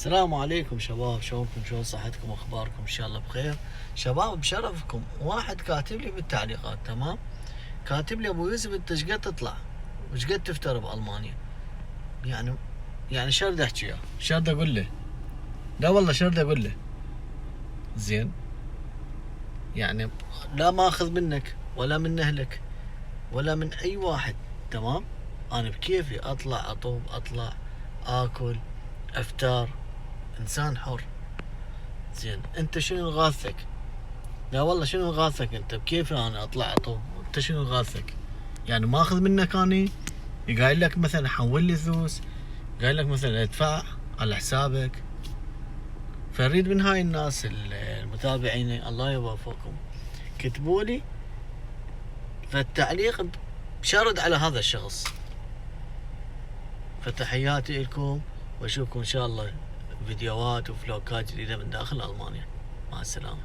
السلام عليكم شباب، شلونكم؟ شلون صحتكم واخباركم؟ ان شاء الله بخير. شباب بشرفكم، واحد كاتب لي بالتعليقات، تمام، كاتب لي ابو يوسف انت ايش قد تطلع؟ وايش قد تفتر بالمانيا؟ يعني شرد احكي له؟ شرد اقول له؟ لا والله شرد اقول له؟ زين، يعني لا ماخذ منك ولا من اهلك ولا من اي واحد، تمام؟ انا بكيفي اطلع اطوب، اطلع اكل، افتار، انسان حر. زين، انت شنو غاثك؟ لا والله شنو غاثك انت؟ بكيفي انا اطلع اطوب؟ انت شنو غاثك؟ يعني ماخذ منك اني؟ قايل لك مثلا حول لي فلوس، قايل لك مثلا ادفع على حسابك. فاريد من هاي الناس المتابعين الله يوفقكم، كتبوا لي فالتعليق بشرد على هذا الشخص. فتحياتي لكم، واشوفكم ان شاء الله فيديوهات وفلوقات جديده من داخل المانيا. مع السلامه.